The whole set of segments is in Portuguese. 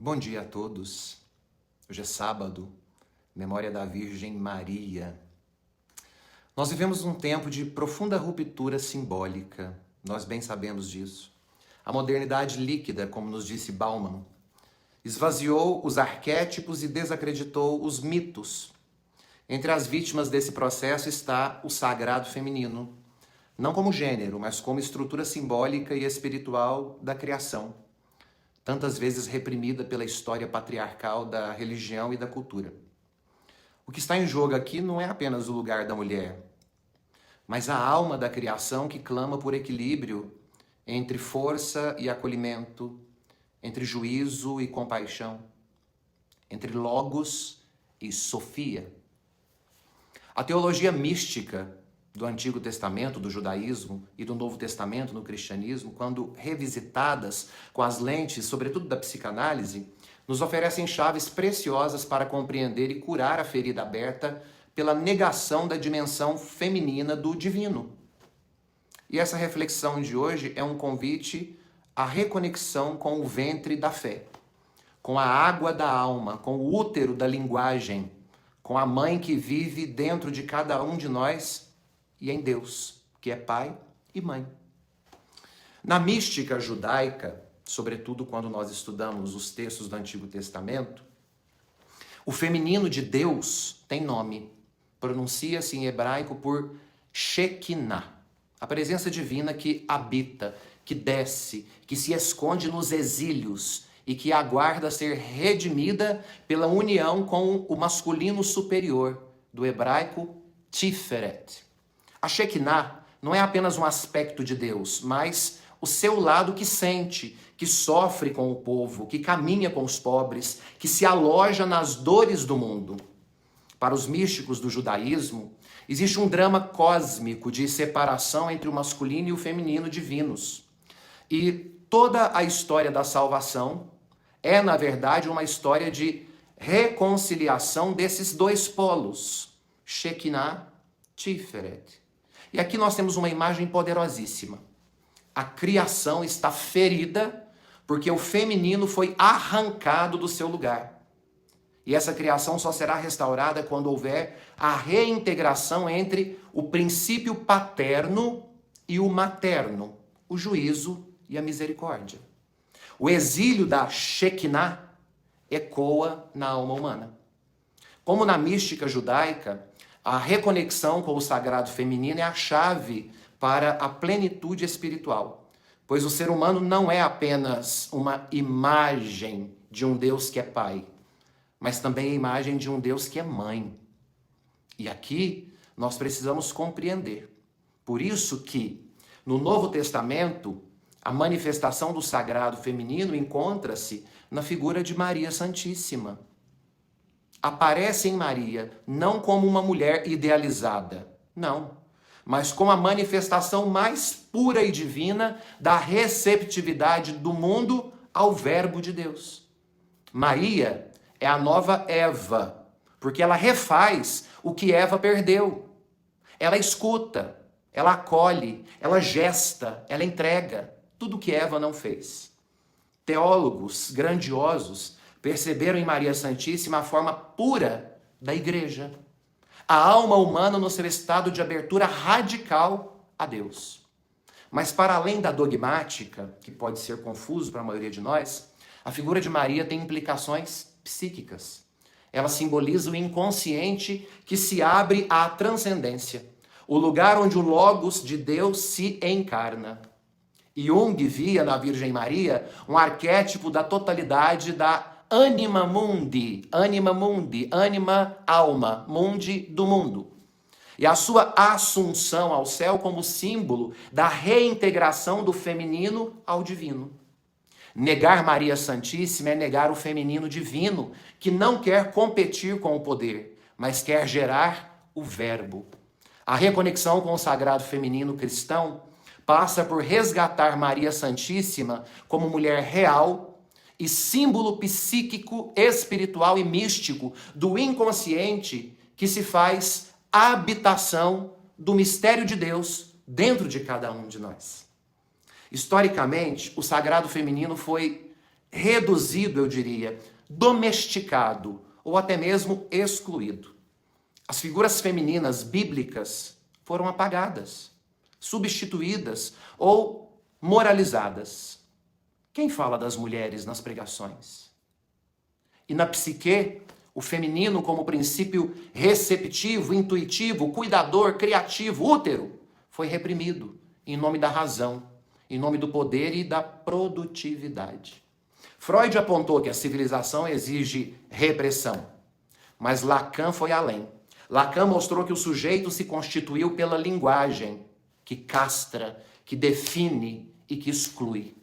Bom dia a todos. Hoje é sábado, memória da Virgem Maria. Nós vivemos um tempo de profunda ruptura simbólica, nós bem sabemos disso. A modernidade líquida, como nos disse Bauman, esvaziou os arquétipos e desacreditou os mitos. Entre as vítimas desse processo está o sagrado feminino, não como gênero, mas como estrutura simbólica e espiritual da criação, tantas vezes reprimida pela história patriarcal da religião e da cultura. O que está em jogo aqui não é apenas o lugar da mulher, mas a alma da criação que clama por equilíbrio entre força e acolhimento, entre juízo e compaixão, entre logos e sofia. A teologia mística do Antigo Testamento, do judaísmo e do Novo Testamento no cristianismo, quando revisitadas com as lentes, sobretudo da psicanálise, nos oferecem chaves preciosas para compreender e curar a ferida aberta pela negação da dimensão feminina do divino. E essa reflexão de hoje é um convite à reconexão com o ventre da fé, com a água da alma, com o útero da linguagem, com a mãe que vive dentro de cada um de nós e em Deus, que é pai e mãe. Na mística judaica, sobretudo quando nós estudamos os textos do Antigo Testamento, o feminino de Deus tem nome. Pronuncia-se em hebraico por Shekinah, a presença divina que habita, que desce, que se esconde nos exílios e que aguarda ser redimida pela união com o masculino superior, do hebraico Tiferet. A Shekinah não é apenas um aspecto de Deus, mas o seu lado que sente, que sofre com o povo, que caminha com os pobres, que se aloja nas dores do mundo. Para os místicos do judaísmo, existe um drama cósmico de separação entre o masculino e o feminino divinos. E toda a história da salvação é, na verdade, uma história de reconciliação desses dois polos, Shekinah, Tiferet. E aqui nós temos uma imagem poderosíssima. A criação está ferida porque o feminino foi arrancado do seu lugar. E essa criação só será restaurada quando houver a reintegração entre o princípio paterno e o materno, o juízo e a misericórdia. O exílio da Shekinah ecoa na alma humana. Como na mística judaica, a reconexão com o sagrado feminino é a chave para a plenitude espiritual, pois o ser humano não é apenas uma imagem de um Deus que é pai, mas também a imagem de um Deus que é mãe. E aqui nós precisamos compreender. Por isso que no Novo Testamento, a manifestação do sagrado feminino encontra-se na figura de Maria Santíssima. Aparece em Maria não como uma mulher idealizada, não, mas como a manifestação mais pura e divina da receptividade do mundo ao Verbo de Deus. Maria é a nova Eva, porque ela refaz o que Eva perdeu. Ela escuta, ela acolhe, ela gesta, ela entrega tudo que Eva não fez. Teólogos grandiosos perceberam em Maria Santíssima a forma pura da igreja. A alma humana no seu estado de abertura radical a Deus. Mas para além da dogmática, que pode ser confuso para a maioria de nós, a figura de Maria tem implicações psíquicas. Ela simboliza o inconsciente que se abre à transcendência, o lugar onde o Logos de Deus se encarna. Jung via na Virgem Maria um arquétipo da totalidade da anima mundi, anima, alma, mundi, do mundo. E a sua assunção ao céu como símbolo da reintegração do feminino ao divino. Negar Maria Santíssima é negar o feminino divino, que não quer competir com o poder, mas quer gerar o verbo. A reconexão com o sagrado feminino cristão passa por resgatar Maria Santíssima como mulher real e símbolo psíquico, espiritual e místico do inconsciente que se faz habitação do mistério de Deus dentro de cada um de nós. Historicamente, o sagrado feminino foi reduzido, eu diria, domesticado ou até mesmo excluído. As figuras femininas bíblicas foram apagadas, substituídas ou moralizadas. Quem fala das mulheres nas pregações? E na psique, o feminino como princípio receptivo, intuitivo, cuidador, criativo, útero, foi reprimido em nome da razão, em nome do poder e da produtividade. Freud apontou que a civilização exige repressão, mas Lacan foi além. Lacan mostrou que o sujeito se constituiu pela linguagem, que castra, que define e que exclui.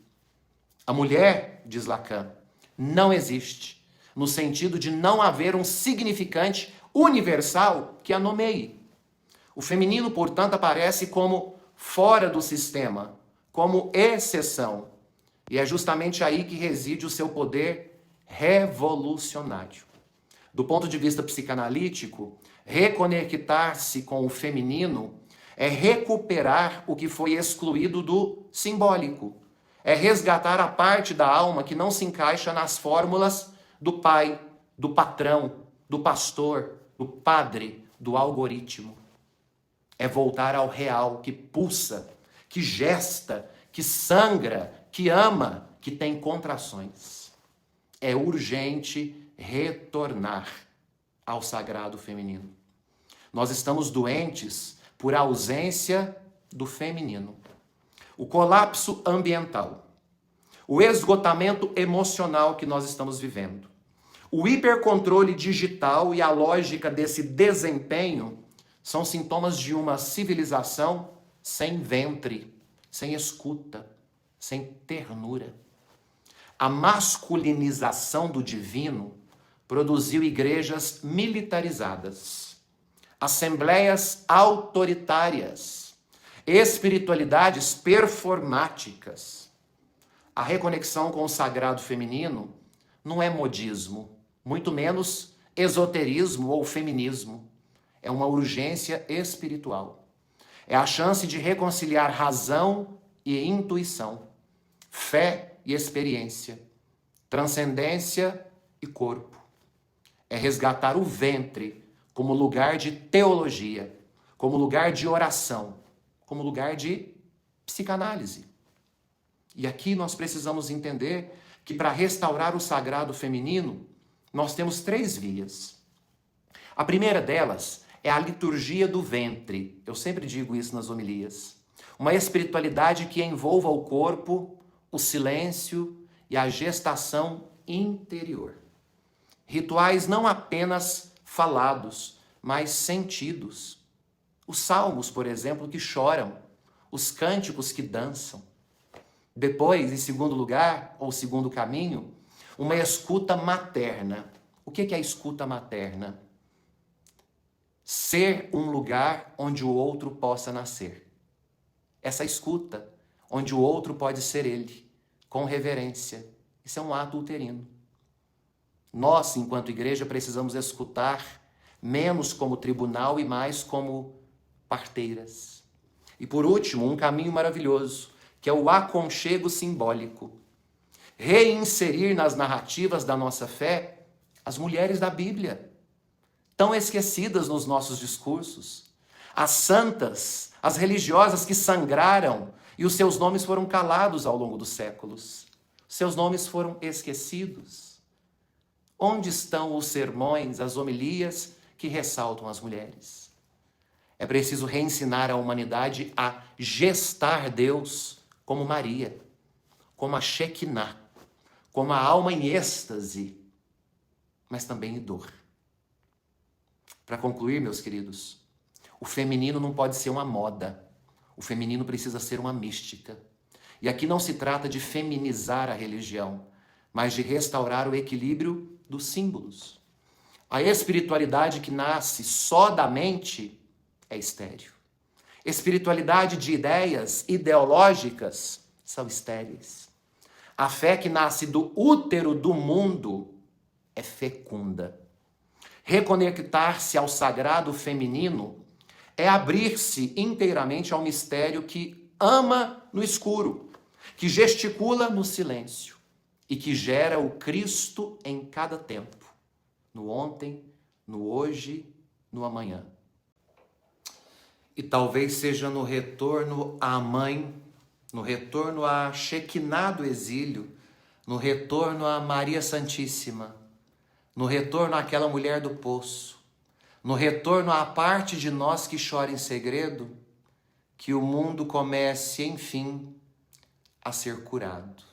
A mulher, diz Lacan, não existe, no sentido de não haver um significante universal que a nomeie. O feminino, portanto, aparece como fora do sistema, como exceção. E é justamente aí que reside o seu poder revolucionário. Do ponto de vista psicanalítico, reconectar-se com o feminino é recuperar o que foi excluído do simbólico. É resgatar a parte da alma que não se encaixa nas fórmulas do pai, do patrão, do pastor, do padre, do algoritmo. É voltar ao real que pulsa, que gesta, que sangra, que ama, que tem contrações. É urgente retornar ao sagrado feminino. Nós estamos doentes por ausência do feminino. O colapso ambiental, o esgotamento emocional que nós estamos vivendo, o hipercontrole digital e a lógica desse desempenho são sintomas de uma civilização sem ventre, sem escuta, sem ternura. A masculinização do divino produziu igrejas militarizadas, assembleias autoritárias, espiritualidades performáticas. A reconexão com o sagrado feminino não é modismo, muito menos esoterismo ou feminismo. É uma urgência espiritual. É a chance de reconciliar razão e intuição, fé e experiência, transcendência e corpo. É resgatar o ventre como lugar de teologia, como lugar de oração, como lugar de psicanálise. E aqui nós precisamos entender que para restaurar o sagrado feminino, nós temos 3 vias. A primeira delas é a liturgia do ventre. Eu sempre digo isso nas homilias. Uma espiritualidade que envolva o corpo, o silêncio e a gestação interior. Rituais não apenas falados, mas sentidos. Os salmos, por exemplo, que choram, os cânticos que dançam. Depois, em segundo lugar, ou segundo caminho, uma escuta materna. O que é a escuta materna? Ser um lugar onde o outro possa nascer. Essa escuta, onde o outro pode ser ele, com reverência. Isso é um ato uterino. Nós, enquanto igreja, precisamos escutar menos como tribunal e mais como parteiras. E por último, um caminho maravilhoso, que é o aconchego simbólico. Reinserir nas narrativas da nossa fé as mulheres da Bíblia, tão esquecidas nos nossos discursos. As santas, as religiosas que sangraram e os seus nomes foram calados ao longo dos séculos. Seus nomes foram esquecidos. Onde estão os sermões, as homilias que ressaltam as mulheres? É preciso reensinar a humanidade a gestar Deus como Maria, como a Shekinah, como a alma em êxtase, mas também em dor. Para concluir, meus queridos, o feminino não pode ser uma moda. O feminino precisa ser uma mística. E aqui não se trata de feminizar a religião, mas de restaurar o equilíbrio dos símbolos. A espiritualidade que nasce só da mente é estéril. Espiritualidade de ideias ideológicas são estéreis. A fé que nasce do útero do mundo é fecunda. Reconectar-se ao sagrado feminino é abrir-se inteiramente ao mistério que ama no escuro, que gesticula no silêncio. e que gera o Cristo em cada tempo, no ontem, no hoje, no amanhã. E talvez seja no retorno à mãe, no retorno à Shekinah do exílio, no retorno a Maria Santíssima, no retorno àquela mulher do poço, no retorno à parte de nós que chora em segredo, que o mundo comece, enfim, a ser curado.